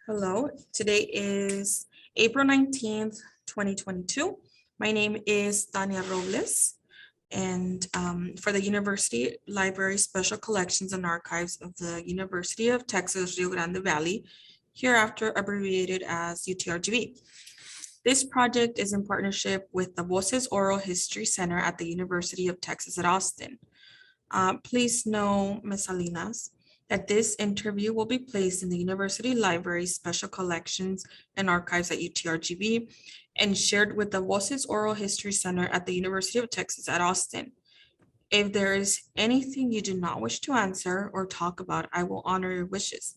Hello, today is April 19th, 2022. My name is Tania Robles, and for the University Library Special Collections and Archives of the University of Texas, Rio Grande Valley, hereafter abbreviated as UTRGV. This project is in partnership with the Voces Oral History Center at the University of Texas at Austin. Please know, Ms. Salinas, that this interview will be placed in the University Library Special Collections and Archives at UTRGV and shared with the Voces Oral History Center at the University of Texas at Austin. If there is anything you do not wish to answer or talk about, I will honor your wishes.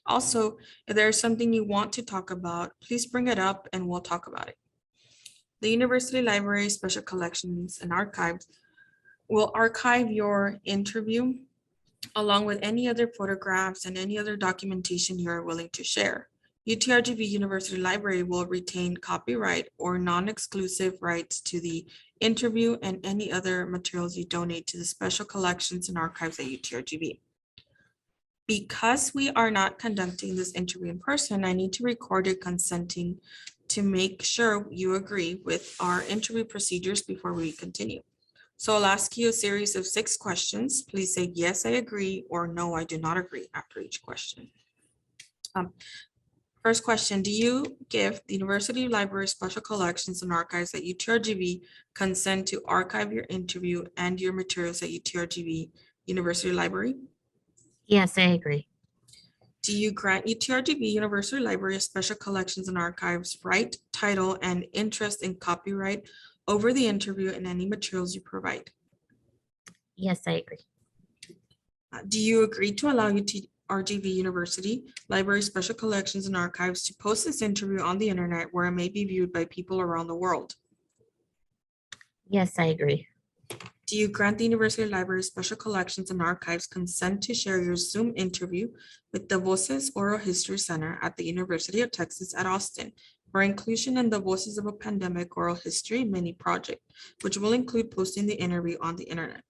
Also, if there is something you want to talk about, please bring it up and we'll talk about it. The University Library Special Collections and Archives will archive your interview along with any other photographs and any other documentation you are willing to share. UTRGV University Library will retain copyright or non-exclusive rights to the interview and any other materials you donate to the Special Collections and Archives at UTRGV. Because we are not conducting this interview in person, I need to record your consenting to make sure you agree with our interview procedures before we continue. So I'll ask you a series of 6 questions. Please say, yes, I agree, or no, I do not agree after each question. First question, do you give the University Library Special Collections and Archives at UTRGV consent to archive your interview and your materials at UTRGV University Library? Yes, I agree. Do you grant UTRGV University Library Special Collections and Archives right, title, and interest in copyright over the interview and any materials you provide? Yes, I agree. Do you agree to allow UTRGV University Library Special Collections and Archives to post this interview on the internet where it may be viewed by people around the world? Yes, I agree. Do you grant the University Library Special Collections and Archives consent to share your Zoom interview with the Voces Oral History Center at the University of Texas at Austin for inclusion in the Voices of a Pandemic Oral History mini project, which will include posting the interview on the internet?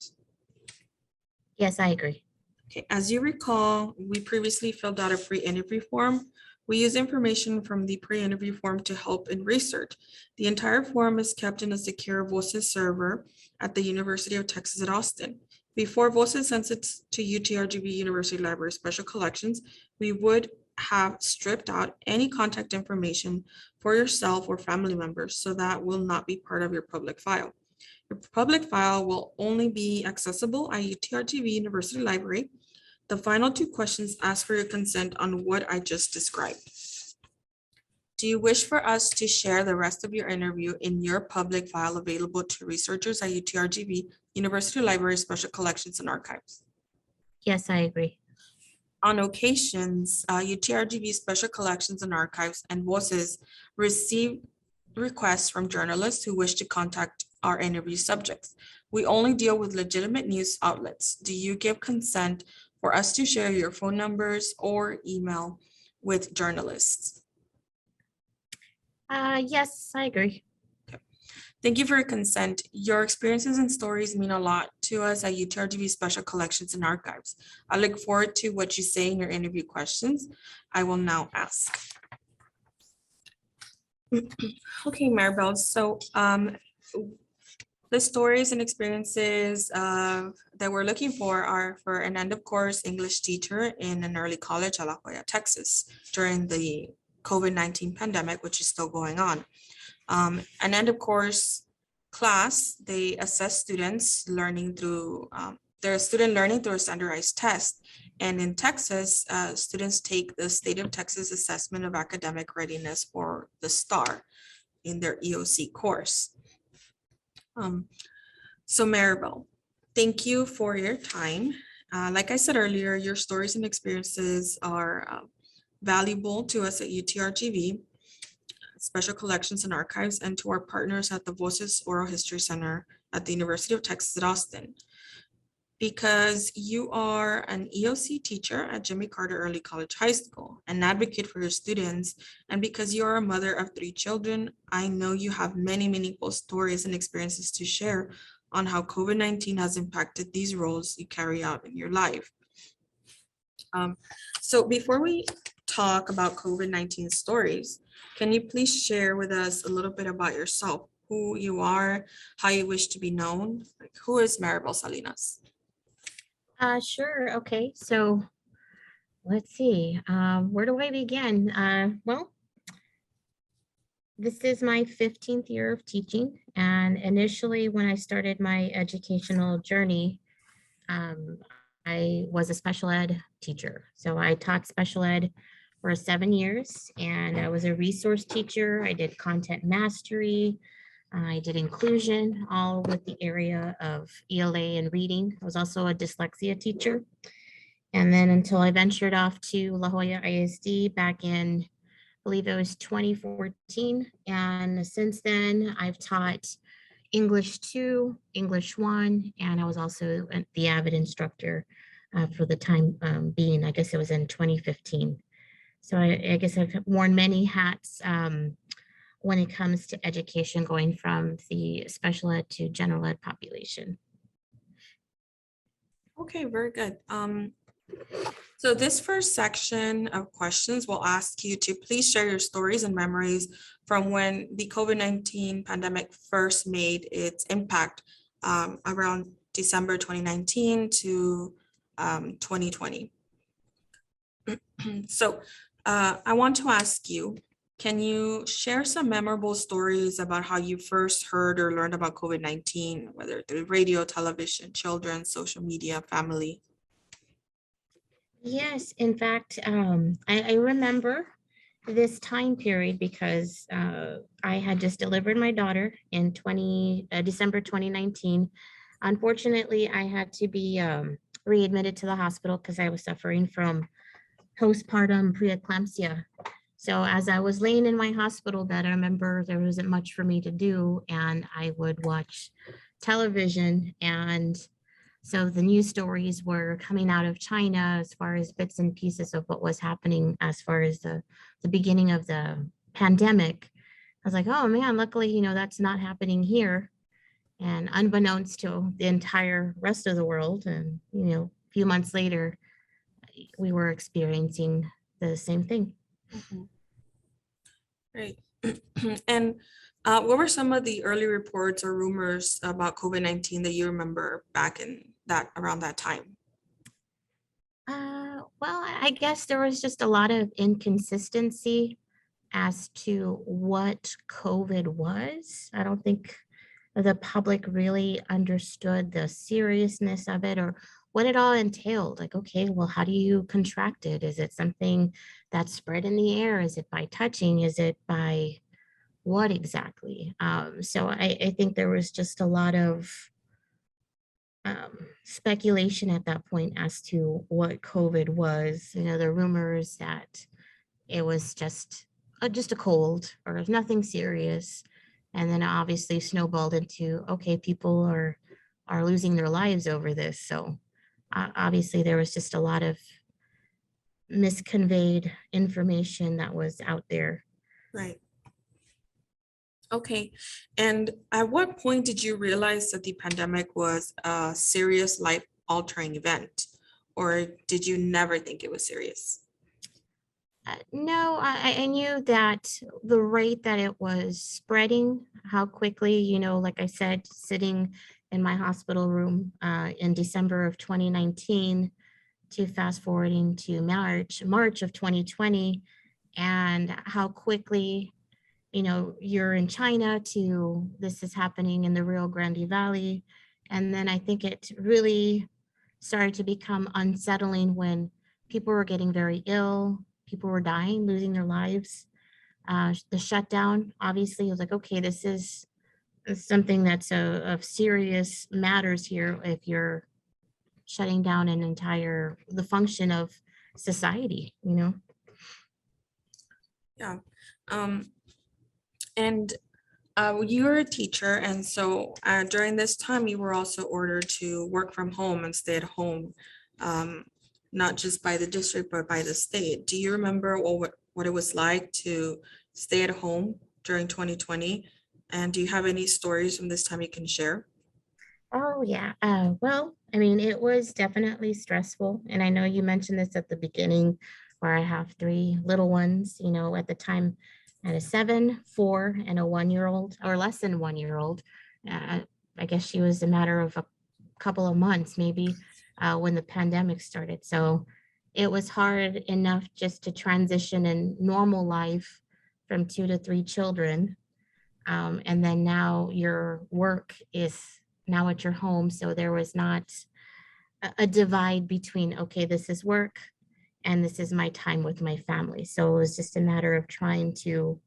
Yes, I agree. Okay, as you recall, we previously filled out a pre-interview form. We use information from the pre-interview form to help in research. The entire form is kept in a secure Voces server at the University of Texas at Austin. Before Voces sends it to UTRGV University Library Special Collections, we would have stripped out any contact information for yourself or family members, so that will not be part of your public file. Your public file will only be accessible at UTRGV University Library. The final 2 questions ask for your consent on what I just described. Do you wish for us to share the rest of your interview in your public file available to researchers at UTRGV University Library Special Collections and Archives? Yes, I agree. On occasions, UTRGV Special Collections and Archives and Voces receive requests from journalists who wish to contact our interview subjects. We only deal with legitimate news outlets. Do you give consent for us to share your phone numbers or email with journalists? Yes, I agree. Thank you for your consent. Your experiences and stories mean a lot to us at UTRGV Special Collections and Archives. I look forward to what you say in your interview questions. I will now ask. Okay, Marybelle, so the stories and experiences that we're looking for are for an end of course English teacher in an early college at La Jolla, Texas during the COVID-19 pandemic, which is still going on. An end of course class, they assess students learning through their student learning through a standardized test. And in Texas, students take the State of Texas Assessment of Academic Readiness, or the STAR, in their EOC course. So Marybelle, thank you for your time. Like I said earlier, your stories and experiences are valuable to us at UTRGV Special Collections and Archives, and to our partners at the Voces Oral History Center at the University of Texas at Austin. Because you are an EOC teacher at Jimmy Carter Early College High School, an advocate for your students, and because you are a mother of 3 children, I know you have many meaningful stories and experiences to share on how COVID-19 has impacted these roles you carry out in your life. So before we talk about COVID-19 stories. Can you please share with us a little bit about yourself, who you are, how you wish to be known? Like, who is Marybelle Salinas? Sure. Okay. So let's see. Where do I begin? Well, this is my 15th year of teaching. And initially, when I started my educational journey, um, I was a special ed teacher. So I taught special ed for 7 years, and I was a resource teacher. I did content mastery. I did inclusion, all with the area of ELA and reading. I was also a dyslexia teacher. And then until I ventured off to La Jolla ISD back in, I believe it was 2014. And since then, I've taught English 2, English 1, and I was also the avid instructor for the time being. I guess it was in 2015. So I guess I've worn many hats when it comes to education, going from the special ed to general ed population. Okay, very good. So this first section of questions will ask you to please share your stories and memories from when the COVID-19 pandemic first made its impact around December 2019 to 2020. So I want to ask you, can you share some memorable stories about how you first heard or learned about COVID-19, whether through radio, television, children, social media, family? Yes, in fact, I remember this time period because I had just delivered my daughter in December 2019. Unfortunately, I had to be readmitted to the hospital because I was suffering from postpartum preeclampsia. So as I was laying in my hospital bed, I remember there wasn't much for me to do, and I would watch television. And so the news stories were coming out of China as far as bits and pieces of what was happening as far as the beginning of the pandemic. I was like, oh man, luckily, that's not happening here. And unbeknownst to the entire rest of the world, and, a few months later, we were experiencing the same thing. Mhm. Great. And what were some of the early reports or rumors about COVID-19 that you remember back in around that time? Well, I guess there was just a lot of inconsistency as to what COVID was. I don't think the public really understood the seriousness of it or what it all entailed. Like, okay, well, how do you contract it? Is it something that's spread in the air? Is it by touching? Is it by what exactly? So I think there was just a lot of speculation at that point as to what COVID was. The rumors that it was just a cold or nothing serious, and then it obviously snowballed into, okay, people are losing their lives over this. So obviously there was just a lot of misconveyed information that was out there. Right. Okay. And at what point did you realize that the pandemic was a serious life-altering event? Or did you never think it was serious? No, I knew that the rate that it was spreading, how quickly, like I said, sitting in my hospital room in December of 2019 to fast forwarding to March of 2020, and how quickly, you're in China to this is happening in the Rio Grande Valley. And then I think it really started to become unsettling when people were getting very ill, people were dying, losing their lives. The shutdown, obviously, was like, okay, this is something that's of serious matters here if you're shutting down the function of society. Yeah. Um, and you're a teacher, and so during this time, you were also ordered to work from home and stay at home, um, not just by the district, but by the state. Do you remember what it was like to stay at home during 2020? And do you have any stories from this time you can share? Oh, yeah. Well, I mean, it was definitely stressful. And I know you mentioned this at the beginning where I have three little ones. At the time, I had a 7, 4, and a 1-year-old, or less than 1-year-old. Uh, I guess she was a matter of a couple of months, maybe, when the pandemic started. So it was hard enough just to transition in normal life from 2 to 3 children. And then now your work is now at your home. So there was not a divide between, okay, this is work and this is my time with my family. So it was just a matter of trying to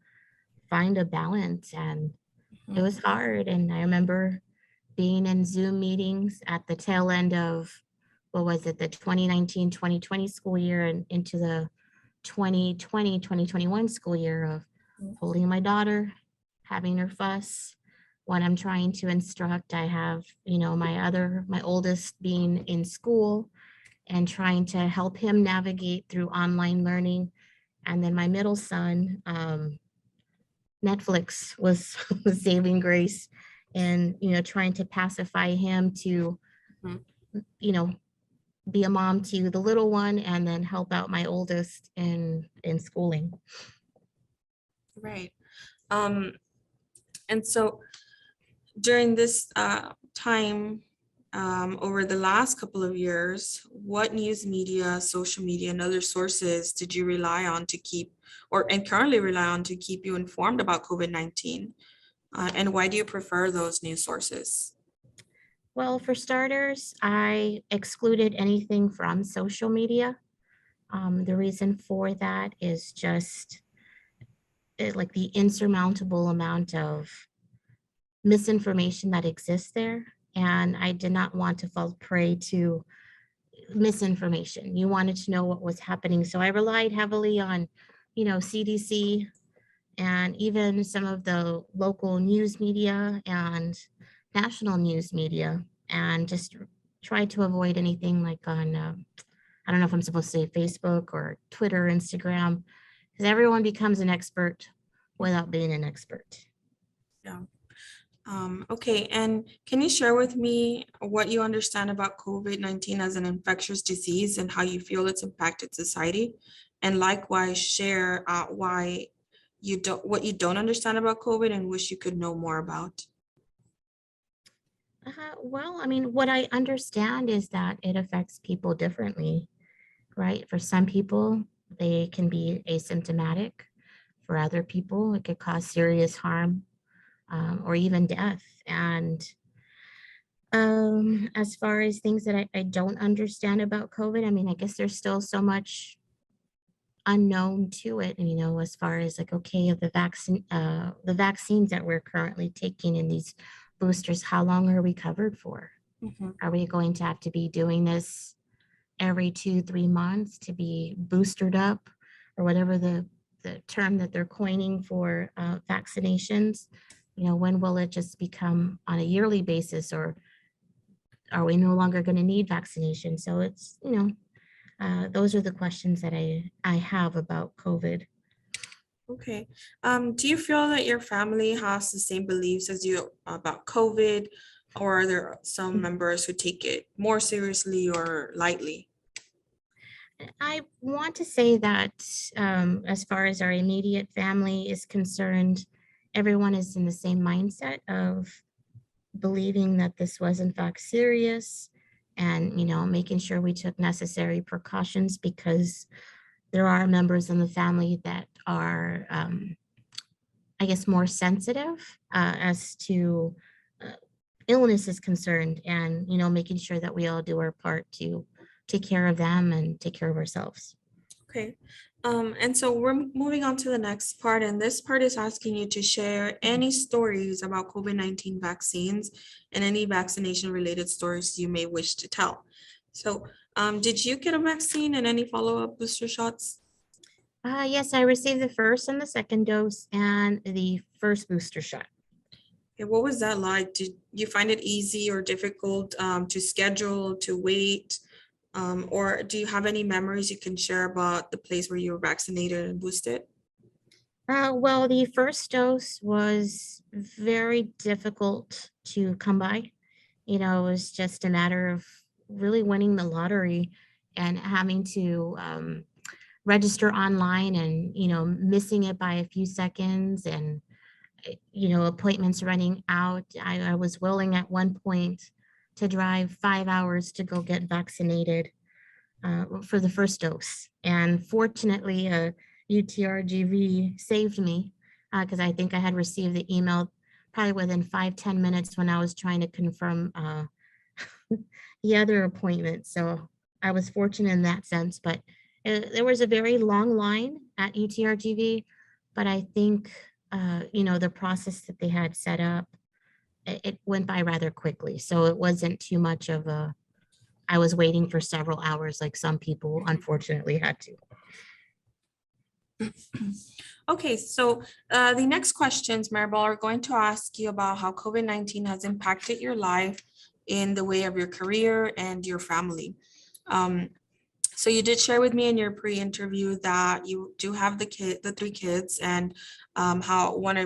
find a balance, and it was hard. And I remember being in Zoom meetings at the tail end of, what was it, the 2019-2020 school year and into the 2020-2021 school year, of holding my daughter, having her fuss when I'm trying to instruct. I have, my oldest being in school and trying to help him navigate through online learning. And then my middle son, Netflix was saving grace, and, trying to pacify him to, Mhm. Be a mom to the little one and then help out my oldest in schooling. Right. Um, and so during this time, over the last couple of years, what news media, social media, and other sources did you rely on to keep, and currently rely on to keep you informed about COVID-19? And why do you prefer those news sources? Well, for starters, I excluded anything from social media. The reason for that is just like the insurmountable amount of misinformation that exists there. And I did not want to fall prey to misinformation. You wanted to know what was happening. So I relied heavily on, CDC and even some of the local news media and national news media, and just try to avoid anything like on, I don't know if I'm supposed to say Facebook or Twitter, Instagram, because everyone becomes an expert without being an expert. Yeah. Okay, and can you share with me what you understand about COVID-19 as an infectious disease and how you feel it's impacted society? And likewise, share why what you don't understand about COVID and wish you could know more about. Well, I mean, what I understand is that it affects people differently, right? For some people, they can be asymptomatic. For other people, it could cause serious harm, or even death. And as far as things that I don't understand about COVID, I mean, I guess there's still so much unknown to it. And, as far as like, okay, the vaccines that we're currently taking in these boosters, how long are we covered for? Mhm. Are we going to have to be doing this every 2-3 months to be boosted up, or whatever the term that they're coining for vaccinations? When will it just become on a yearly basis, or are we no longer going to need vaccination? So it's, those are the questions that I have about COVID. Okay. Do you feel that your family has the same beliefs as you about COVID, or are there some members who take it more seriously or lightly? I want to say that, as far as our immediate family is concerned, everyone is in the same mindset of believing that this was in fact serious, and, making sure we took necessary precautions, because there are members in the family that are, I guess, more sensitive as to uh, illness is concerned, and, making sure that we all do our part to take care of them and take care of ourselves. Okay. And so we're moving on to the next part, and this part is asking you to share any stories about COVID-19 vaccines and any vaccination related stories you may wish to tell. So, did you get a vaccine and any follow-up booster shots? Yes, I received the first and the second dose and the first booster shot. Okay, what was that like? Did you find it easy or difficult to schedule, to wait? Or do you have any memories you can share about the place where you were vaccinated and boosted? Well, the first dose was very difficult to come by. It was just a matter of really winning the lottery and having to register online and, missing it by a few seconds and, appointments running out. I was willing at one point to drive 5 hours to go get vaccinated for the first dose. And fortunately, Utrgv saved me because I think I had received the email probably within 5-10 minutes when I was trying to confirm the other appointment. So I was fortunate in that sense, but there was a very long line at Utrgv, but I think, the process that they had set up, it went by rather quickly. So it wasn't too much of I was waiting for several hours like some people unfortunately had to. Okay, so the next questions, Marybelle, are going to ask you about how COVID-19 has impacted your life in the way of your career and your family. So you did share with me in your pre-interview that you do have the three kids, and how one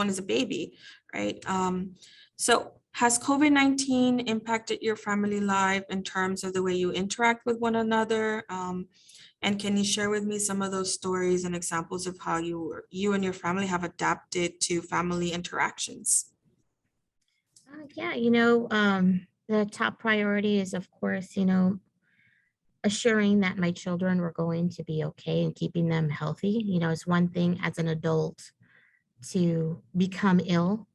is a baby, right? So has COVID-19 impacted your family life in terms of the way you interact with one another? And can you share with me some of those stories and examples of how you and your family have adapted to family interactions? Yeah, the top priority is, of course, assuring that my children were going to be okay and keeping them healthy. It's one thing as an adult to become ill,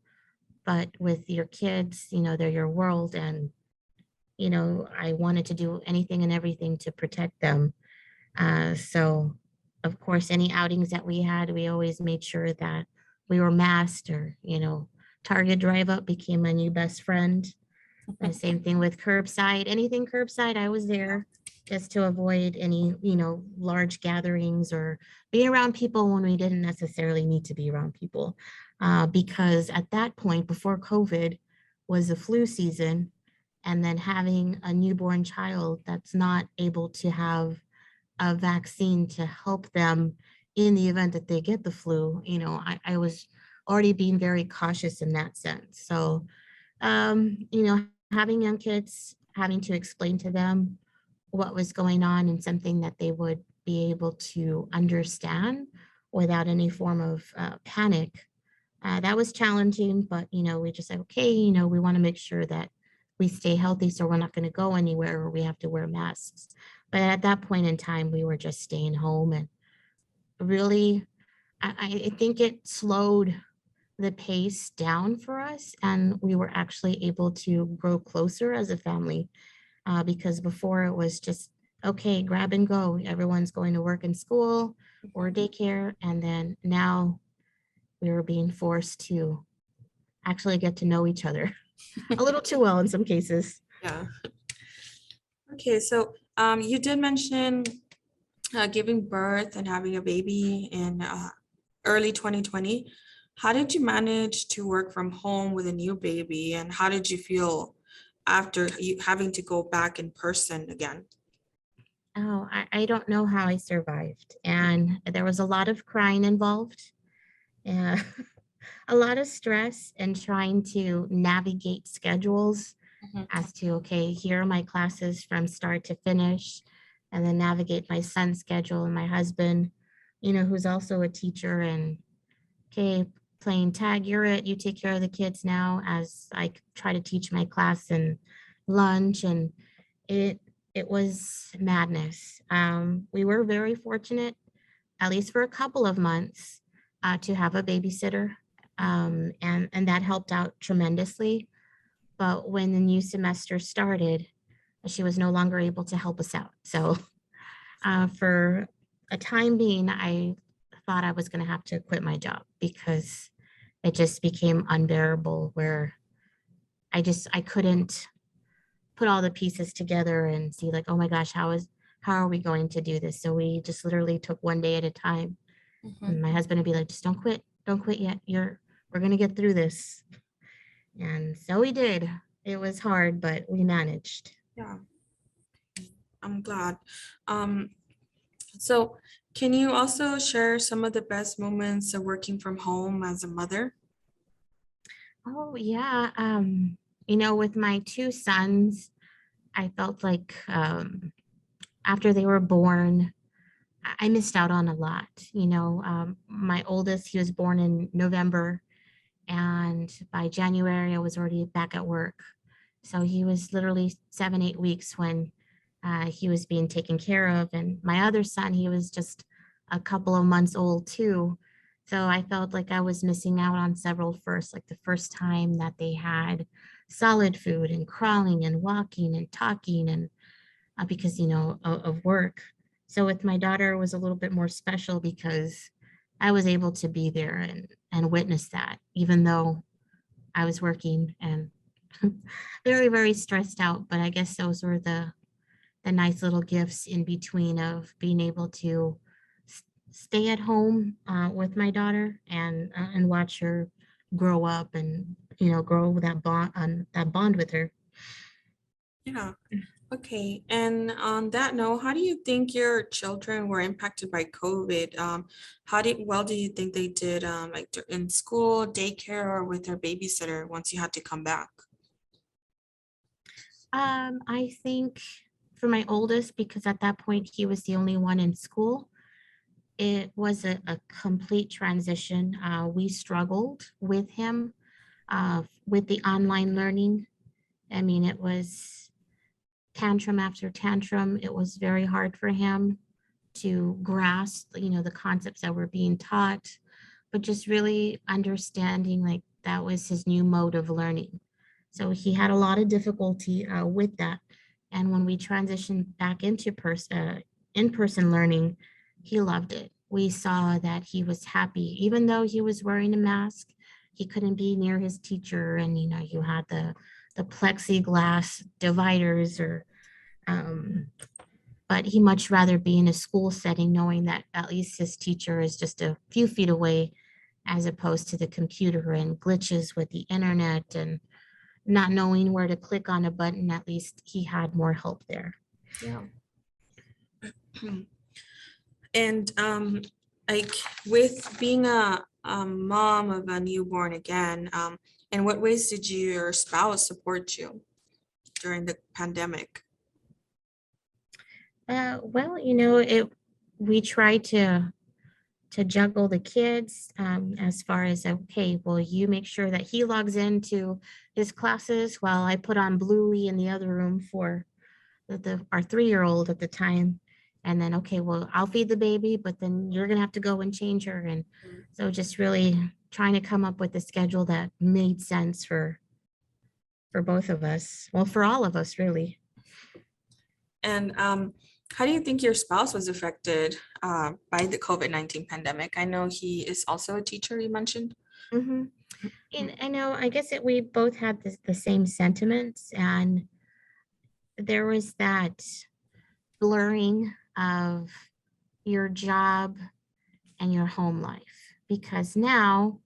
but with your kids, they're your world. And, I wanted to do anything and everything to protect them. So, of course, any outings that we had, we always made sure that we were masked, or, Target drive up became my new best friend. And same thing with curbside. Anything curbside, I was there just to avoid any, large gatherings or being around people when we didn't necessarily need to be around people. Because at that point, before COVID, was the flu season, and then having a newborn child that's not able to have a vaccine to help them in the event that they get the flu, I was already being very cautious in that sense. So, having young kids, having to explain to them what was going on and something that they would be able to understand without any form of panic. That was challenging, but we just said, okay, we want to make sure that we stay healthy, so we're not going to go anywhere where we have to wear masks. But at that point in time, we were just staying home, and really, I think it slowed the pace down for us, and we were actually able to grow closer as a family, because before it was just, okay, grab and go. Everyone's going to work and school or daycare, and then now we were being forced to actually get to know each other a little too well in some cases. Yeah. Okay, so you did mention giving birth and having a baby in early 2020. How did you manage to work from home with a new baby, and how did you feel after you having to go back in person again? Oh, I don't know how I survived. And there was a lot of crying involved, and a lot of stress, and trying to navigate schedules Mhm. as to, okay, here are my classes from start to finish, and then navigate my son's schedule and my husband, who's also a teacher. And, okay, playing tag, you're it, you take care of the kids now, as I try to teach my class and lunch. And it it was madness. We were very fortunate, at least for a couple of months, to have a babysitter, and that helped out tremendously. But when the new semester started, she was no longer able to help us out. So, for a time being, I thought I was going to have to quit my job, because it just became unbearable, where I couldn't put all the pieces together and see, like, oh my gosh, how are we going to do this? So we just literally took one day at a time. Mhm. And my husband would be like, just don't quit yet. We're gonna get through this. And so we did. It was hard, but we managed. Yeah, I'm glad. Um, so can you also share some of the best moments of working from home as a mother? Oh yeah. With my two sons, I felt like, after they were born, I missed out on a lot. My oldest, he was born in November, and by January, I was already back at work. So he was literally 7, 8 weeks when he was being taken care of. And my other son, he was just a couple of months old too. So I felt like I was missing out on several firsts, like the first time that they had solid food and crawling and walking and talking and because, of work. So with my daughter, it was a little bit more special because I was able to be there and witness that, even though I was working and very, very stressed out. But I guess those were the nice little gifts in between of being able to stay at home with my daughter and watch her grow up and grow that bond with her. Yeah. Okay. And on that note, how do you think your children were impacted by COVID? How do you think they did, like in school, daycare, or with their babysitter once you had to come back? I think for my oldest, because at that point he was the only one in school, it was a complete transition. We struggled with him with the online learning. I mean, it was tantrum after tantrum. It was very hard for him to grasp, the concepts that were being taught, but just really understanding like that was his new mode of learning. So he had a lot of difficulty with that. And when we transitioned back into in-person learning, he loved it. We saw that he was happy, even though he was wearing a mask. He couldn't be near his teacher, and you had the plexiglass dividers, um, but he much rather be in a school setting, knowing that at least his teacher is just a few feet away, as opposed to the computer and glitches with the internet and not knowing where to click on a button. At least he had more help there. Yeah. And like with being a mom of a newborn again, in what ways did your spouse support you during the pandemic? Well, we try to juggle the kids as far as, okay, well, you make sure that he logs into his classes while I put on Bluey in the other room for our 3-year-old at the time. And then, okay, well, I'll feed the baby, but then you're going to have to go and change her. And so just really trying to come up with a schedule that made sense for both of us. Well, for all of us, really. And how do you think your spouse was affected by the COVID-19 pandemic? I know he is also a teacher, you mentioned. Mm-hmm. And I know, I guess we both had the same sentiments, and there was that blurring of your job and your home life. Because now,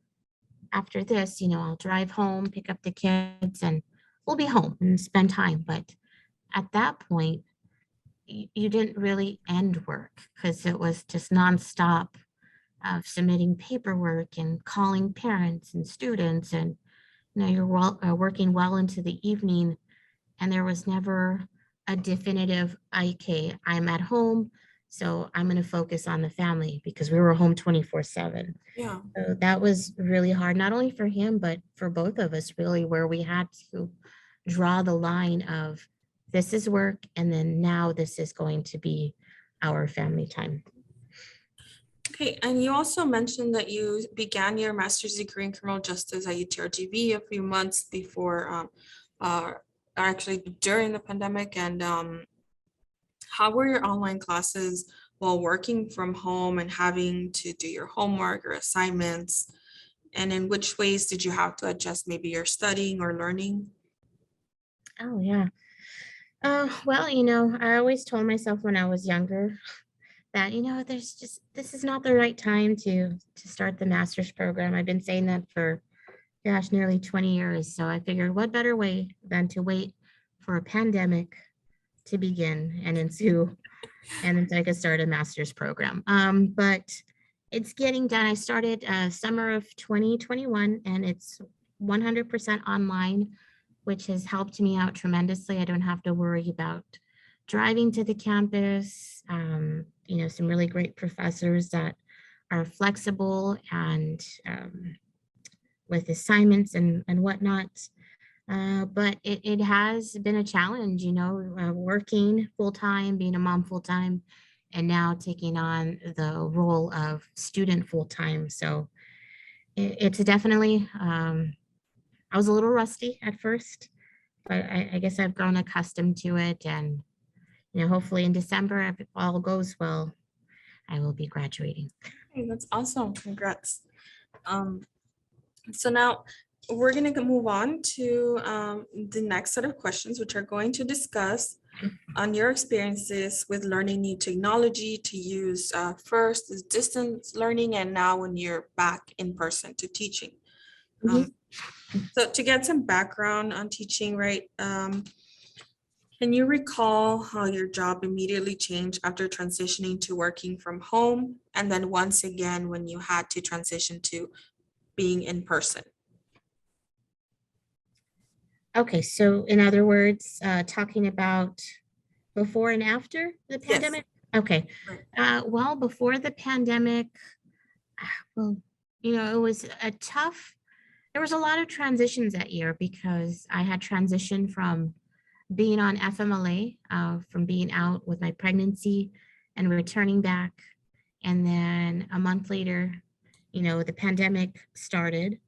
after this, I'll drive home, pick up the kids, and we'll be home and spend time. But at that point, you didn't really end work because it was just nonstop of submitting paperwork and calling parents and students. And you're working well into the evening, and there was never a definitive, okay, I'm at home, so I'm going to focus on the family, because we were home 24/7. Yeah. So that was really hard, not only for him, but for both of us, really, where we had to draw the line of this is work, and then now this is going to be our family time. Okay, and you also mentioned that you began your master's degree in criminal justice at Utrgv a few months before, actually during the pandemic. And how were your online classes while working from home and having to do your homework or assignments? And in which ways did you have to adjust maybe your studying or learning? Oh, yeah. Well, I always told myself when I was younger that, this is not the right time to start the master's program. I've been saying that for, gosh, nearly 20 years. So I figured what better way than to wait for a pandemic to begin and ensue, and then I could start a master's program. But it's getting done. I started summer of 2021, and it's 100% online, which has helped me out tremendously. I don't have to worry about driving to the campus. some really great professors that are flexible and with assignments and whatnot. But it has been a challenge, working full time, being a mom full time, and now taking on the role of student full time. So it's definitely, I was a little rusty at first, but I guess I've grown accustomed to it. And, hopefully in December, if all goes well, I will be graduating. Hey, that's awesome. Congrats. Um, so now we're going to move on to the next set of questions, which are going to discuss on your experiences with learning new technology to use first is distance learning, and now when you're back in person to teaching. Mhm. So to get some background on teaching, right? Can you recall how your job immediately changed after transitioning to working from home? And then once again, when you had to transition to being in person? Okay, so in other words, talking about before and after the Yes. pandemic? Okay. Right. Well, before the pandemic, well, it was there was a lot of transitions that year because I had transitioned from being on FMLA, from being out with my pregnancy and returning back. And then a month later, the pandemic started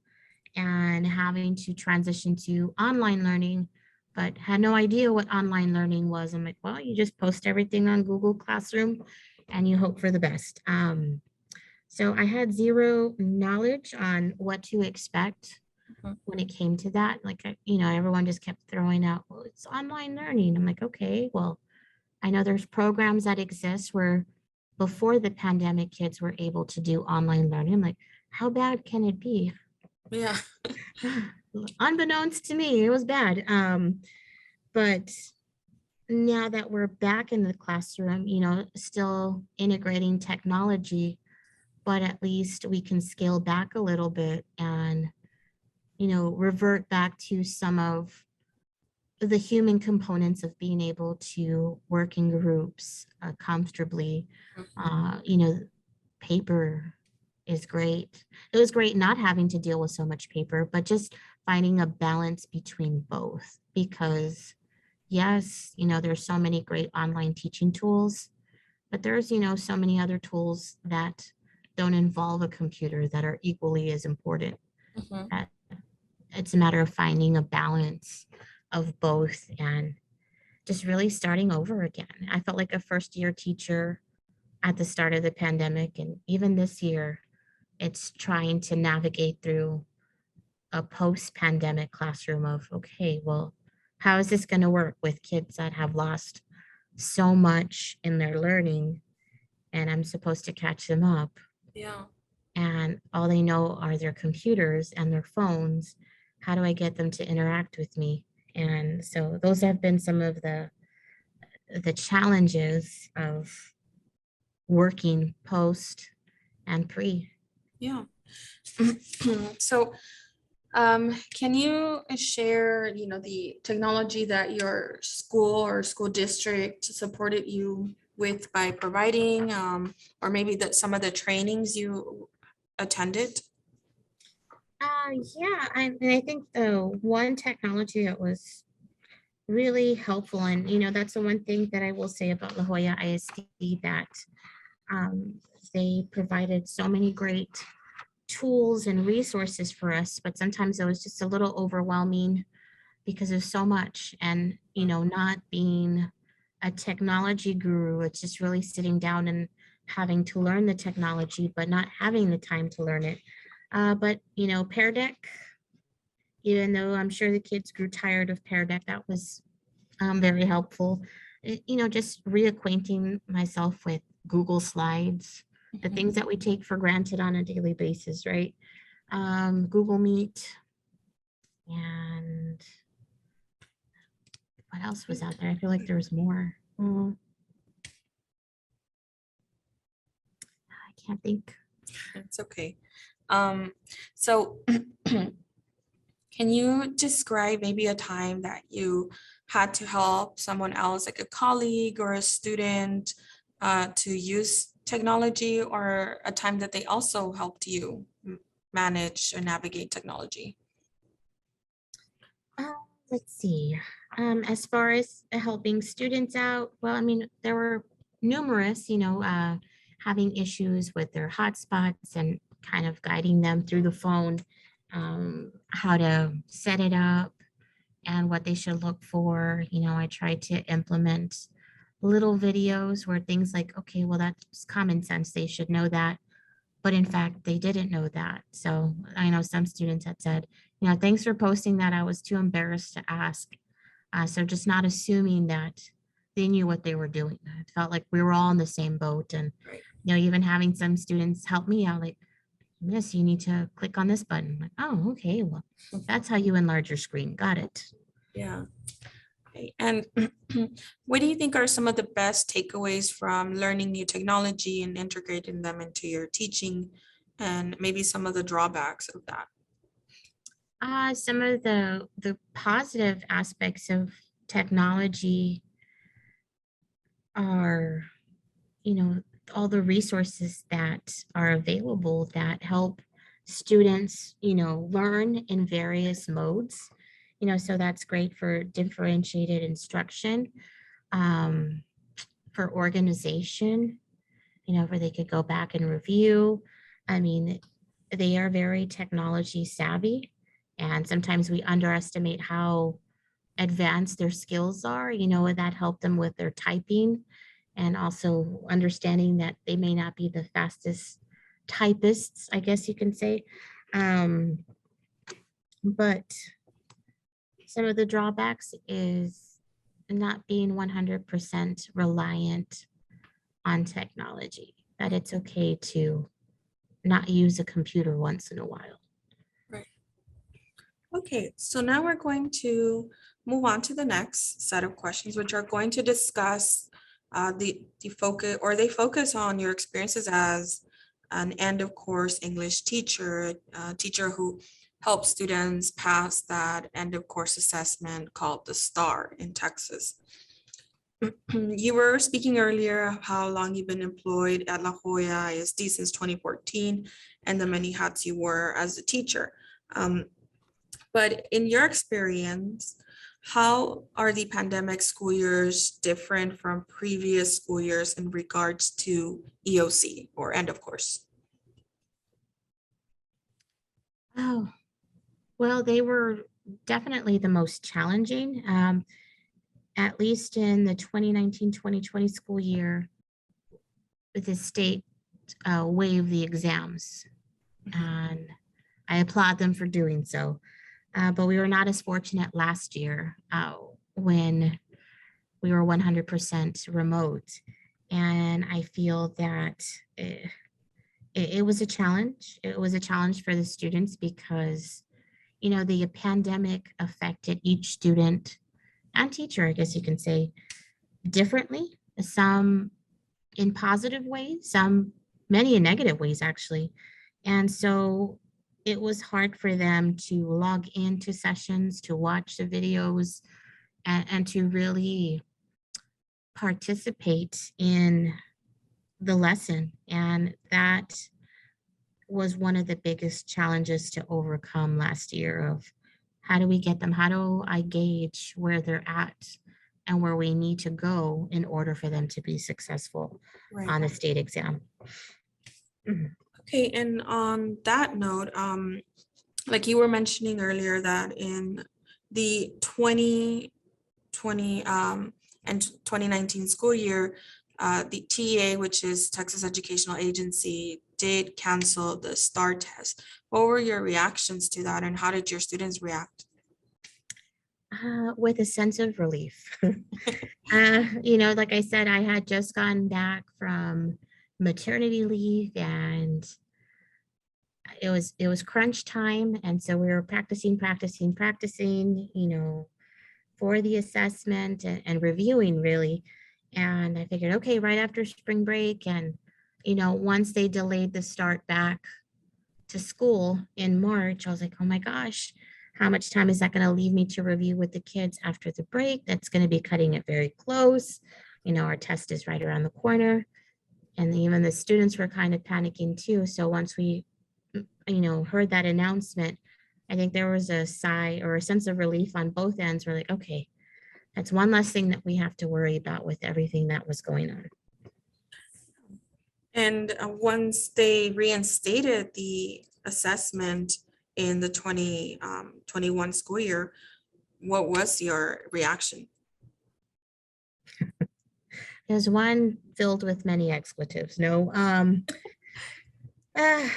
and having to transition to online learning, but had no idea what online learning was. I'm like, well, you just post everything on Google Classroom and you hope for the best. So I had zero knowledge on what to expect Mhm. when it came to that. Like, everyone just kept throwing out, well, it's online learning. I'm like, okay, well, I know there's programs that exist where before the pandemic, kids were able to do online learning. I'm like, how bad can it be? Yeah. Unbeknownst to me, it was bad. But now that we're back in the classroom, still integrating technology, but at least we can scale back a little bit and, revert back to some of the human components of being able to work in groups comfortably. Paper is great. It was great not having to deal with so much paper, but just finding a balance between both because yes, there's so many great online teaching tools, but there's, so many other tools that don't involve a computer that are equally as important. Mhm. That it's a matter of finding a balance of both and just really starting over again. I felt like a first year teacher at the start of the pandemic, and even this year, it's trying to navigate through a post-pandemic classroom of, okay, well, how is this going to work with kids that have lost so much in their learning and I'm supposed to catch them up Yeah. and all they know are their computers and their phones. How do I get them to interact with me? And so those have been some of the challenges of working post and pre. Yeah. So can you share, the technology that your school or school district supported you with by providing, or maybe that some of the trainings you attended? Yeah, and I think the one technology that was really helpful, and that's the one thing that I will say about La Jolla ISD, that um, they provided so many great tools and resources for us, but sometimes it was just a little overwhelming because there's so much. And, not being a technology guru, it's just really sitting down and having to learn the technology, but not having the time to learn it. But, Pear Deck, even though I'm sure the kids grew tired of Pear Deck, that was very helpful. Just reacquainting myself with Google Slides, the things that we take for granted on a daily basis, right? Google Meet, and what else was out there? I feel like there was more. I can't think. It's okay. So can you describe maybe a time that you had to help someone else, like a colleague or a student, to use technology, or a time that they also helped you manage or navigate technology? Uh, let's see. As far as helping students out, well, I mean, there were numerous, having issues with their hotspots and kind of guiding them through the phone, how to set it up and what they should look for. I tried to implement little videos where things like, okay, well, that's common sense. They should know that. But in fact, they didn't know that. So I know some students had said, thanks for posting that. I was too embarrassed to ask. So just not assuming that they knew what they were doing. It felt like we were all in the same boat. And, Right. even having some students help me out, like, Miss, you need to click on this button. I'm like, oh, okay. Well, that's how you enlarge your screen. Got it. Yeah. Okay. And what do you think are some of the best takeaways from learning new technology and integrating them into your teaching, and maybe some of the drawbacks of that? Some of the positive aspects of technology are, you know, all the resources that are available that help students, learn in various modes. So that's great for differentiated instruction, um, for organization, where they could go back and review. I mean, they are very technology savvy, and sometimes we underestimate how advanced their skills are. Would that help them with their typing, and also understanding that they may not be the fastest typists, I guess you can say. Um, but some of the drawbacks is not being 100% reliant on technology, that it's okay to not use a computer once in a while. Right. Okay, so now we're going to move on to the next set of questions, which are going to discuss the focus, or they focus on your experiences as an end of course English teacher, a teacher who helps students pass that end of course assessment called the STAR in Texas. You were speaking earlier of how long you've been employed at La Jolla ISD since 2014, and the many hats you wore as a teacher. But in your experience, how are the pandemic school years different from previous school years in regards to EOC, or end of course? Oh, well, they were definitely the most challenging. At least in the 2019-2020 school year, the state waived the exams, and I applaud them for doing so. But we were not as fortunate last year, when we were 100% remote. And I feel that it was a challenge. It was a challenge for the students because, the pandemic affected each student and teacher, I guess you can say, differently. Some in positive ways, many in negative ways, actually. And so it was hard for them to log into sessions, to watch the videos, and to really participate in the lesson. And that was one of the biggest challenges to overcome last year of how do we get them? How do I gauge where they're at and where we need to go in order for them to be successful Right. on the state exam? Okay, and on that note, like you were mentioning earlier, that in the 2020 and 2019 school year, the TEA, which is Texas Educational Agency, did cancel the STAR test. What were your reactions to that, and how did your students react? With a sense of relief. Like I said, I had just gotten back from maternity leave, and it was crunch time, and so we were practicing, for the assessment, and reviewing really. And I figured, okay, right after spring break, and once they delayed the start back to school in March, I was like, oh my gosh, how much time is that going to leave me to review with the kids after the break? That's going to be cutting it very close. our test is right around the corner. And even the students were kind of panicking too. So once we, heard that announcement, I think there was a sigh or a sense of relief on both ends. We're like, okay, that's one less thing that we have to worry about with everything that was going on. And once they reinstated the assessment in the 2021 school year, what was your reaction? There's one filled with many expletives. No, uh,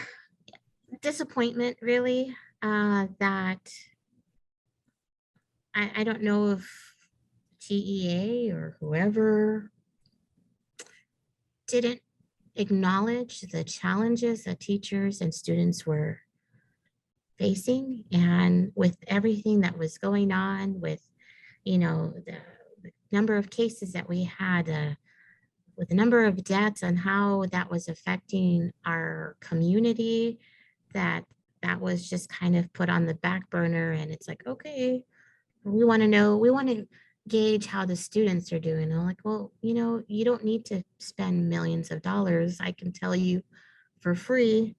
disappointment really, that I don't know if TEA or whoever didn't acknowledge the challenges that teachers and students were facing, and with everything that was going on with, the number of cases that we had, with the number of deaths and how that was affecting our community, that was just kind of put on the back burner. And it's like, okay, we want to gauge how the students are doing. I'm like, well, you don't need to spend millions of dollars. I can tell you for free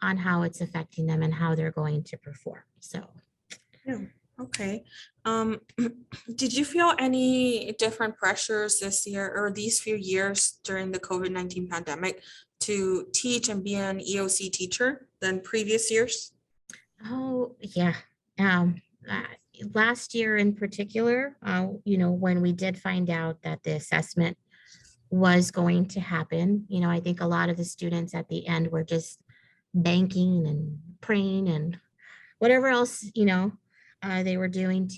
on how it's affecting them and how they're going to perform. So, Yeah, okay. Did you feel any different pressures this year or these few years during the COVID-19 pandemic to teach and be an EOC teacher than previous years? oh yeah. Um, uh, Last year in particular, when we did find out that the assessment was going to happen, I think a lot of the students at the end were just banking and praying and whatever else, they were doing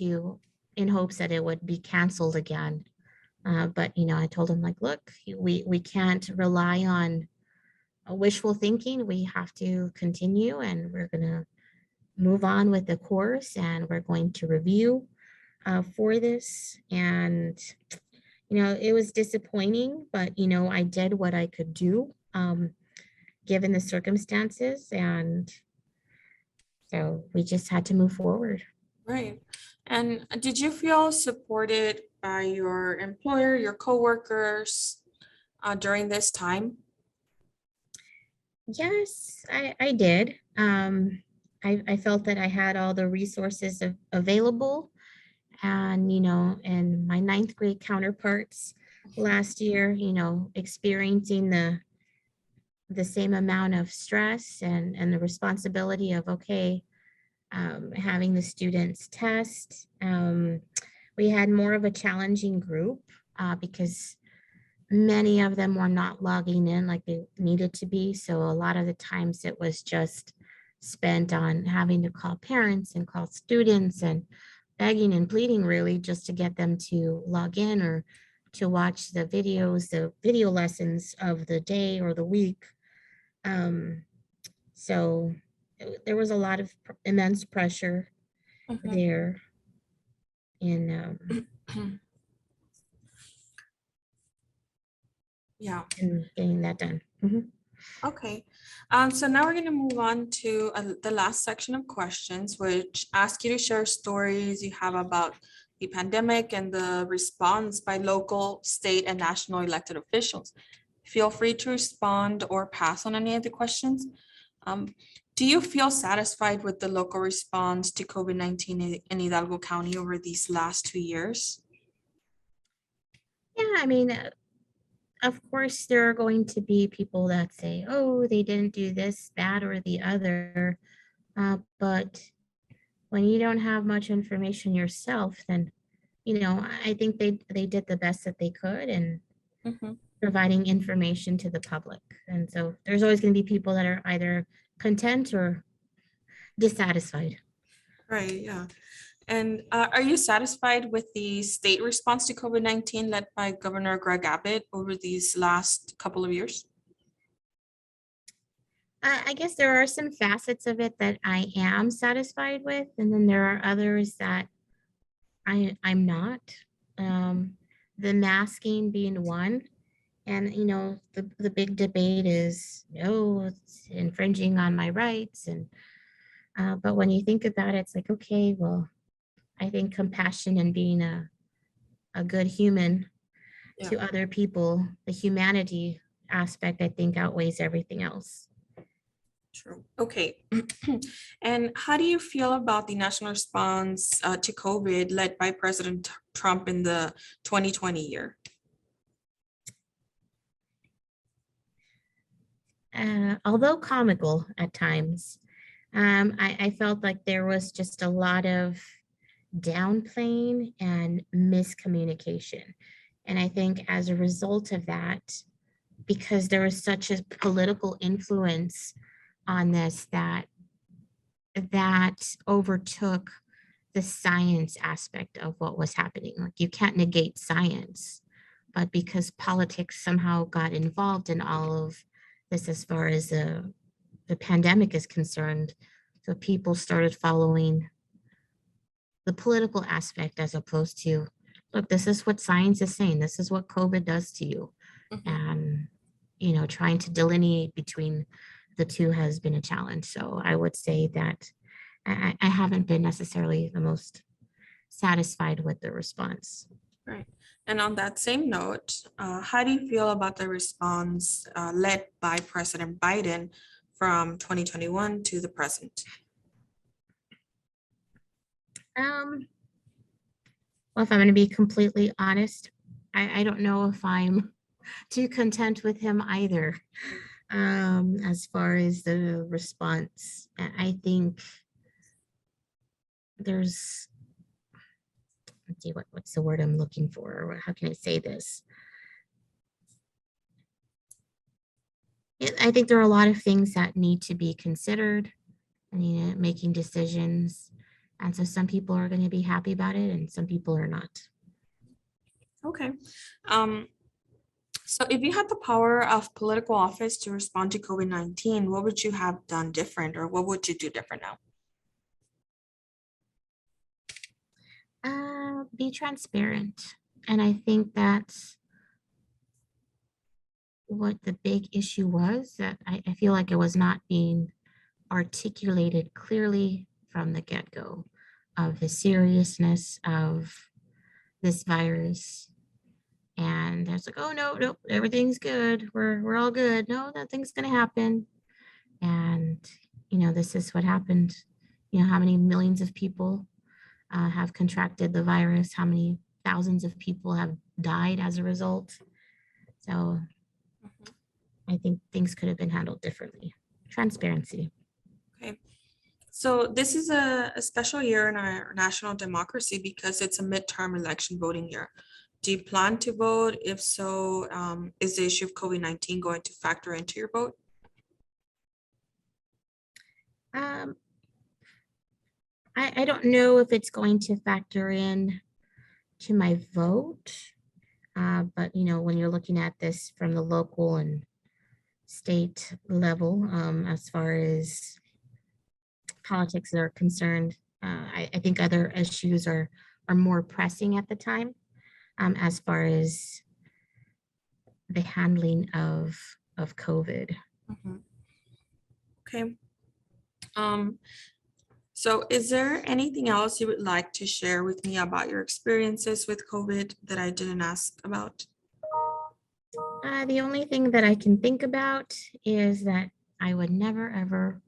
in hopes that it would be canceled again. But, I told them like, look, we can't rely on wishful thinking. We have to continue, and we're going to move on with the course, and we're going to review for this. And, it was disappointing, but, I did what I could do, given the circumstances. And so we just had to move forward. Right. And did you feel supported by your employer, your coworkers during this time? Yes, I did. I felt that I had all the resources available, and, and my ninth grade counterparts last year, experiencing the same amount of stress and the responsibility of, okay, having the students test. We had more of a challenging group, because many of them were not logging in like they needed to be. So a lot of the times it was just spent on having to call parents and call students and begging and pleading, really, just to get them to log in or to watch the video lessons of the day or the week. Um, so there was a lot of immense pressure Mhm. there in Yeah. getting that done. Mhm. Okay, so now we're going to move on to the last section of questions, which ask you to share stories you have about the pandemic and the response by local, state, and national elected officials. Feel free to respond or pass on any of the questions. Do you feel satisfied with the local response to COVID-19 in Hidalgo County over these last 2 years? Yeah, I mean, of course, there are going to be people that say, oh, they didn't do this, that, or the other. But when you don't have much information yourself, then, I think they did the best that they could in Mhm. providing information to the public. And so there's always going to be people that are either content or dissatisfied. Right, yeah. And are you satisfied with the state response to COVID-19 led by Governor Greg Abbott over these last couple of years? I guess there are some facets of it that I am satisfied with, and then there are others that I'm not. Um, the masking being one, and the big debate is, no, it's infringing on my rights, and but when you think about it, it's like, okay, well, I think compassion and being a good human to other people, the humanity aspect, I think, outweighs everything else. True. Okay. And how do you feel about the national response to COVID led by President Trump in the 2020 year? Although comical at times, I felt like there was just a lot of downplaying and miscommunication. And I think as a result of that, because there was such a political influence on this, that overtook the science aspect of what was happening. Like, you can't negate science, but because politics somehow got involved in all of this as far as the pandemic is concerned, so people started following the political aspect as opposed to, look, this is what science is saying, this is what COVID does to you. And, trying to delineate between the two has been a challenge. So I would say that I haven't been necessarily the most satisfied with the response. Right. And on that same note, how do you feel about the response led by President Biden from 2021 to the present? Well, if I'm going to be completely honest, I don't know if I'm too content with him either. As far as the response, I think there's, let's see, what's the word I'm looking for? Or how can I say this? I think there are a lot of things that need to be considered, making decisions. And so some people are going to be happy about it and some people are not. Okay. So if you had the power of political office to respond to COVID-19, what would you have done different, or what would you do different now? Be transparent. And I think that's what the big issue was, that I feel like it was not being articulated clearly from the get-go of the seriousness of this virus. And it's like, oh no, everything's good. We're all good. No, nothing's gonna happen. And this is what happened. How many millions of people have contracted the virus? How many thousands of people have died as a result? So I think things could have been handled differently. Transparency. Okay. So this is a special year in our national democracy because it's a midterm election voting year. Do you plan to vote? If so, is the issue of COVID-19 going to factor into your vote? I don't know if it's going to factor in to my vote, but when you're looking at this from the local and state level, as far as politics are concerned, I think other issues are more pressing at the time, as far as the handling of COVID. Okay. So is there anything else you would like to share with me about your experiences with COVID that I didn't ask about? The only thing that I can think about is that I would never, ever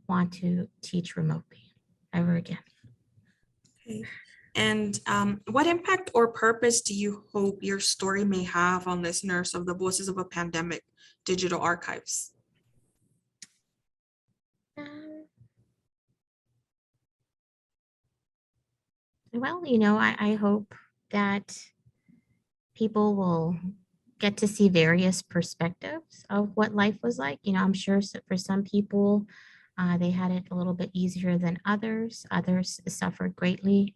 want to teach remotely ever again. Okay. And what impact or purpose do you hope your story may have on listeners of the Voices of a Pandemic digital archives? Well, I hope that people will get to see various perspectives of what life was like. I'm sure for some people, they had it a little bit easier than others. Others suffered greatly.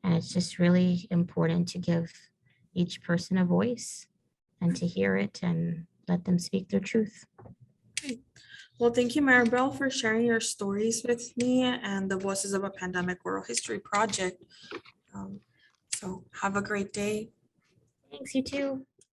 And it's just really important to give each person a voice and to hear it and let them speak their truth. Okay. Well, thank you, Marybelle, for sharing your stories with me and the Voices of a Pandemic Oral History Project. So have a great day. Thanks, you too.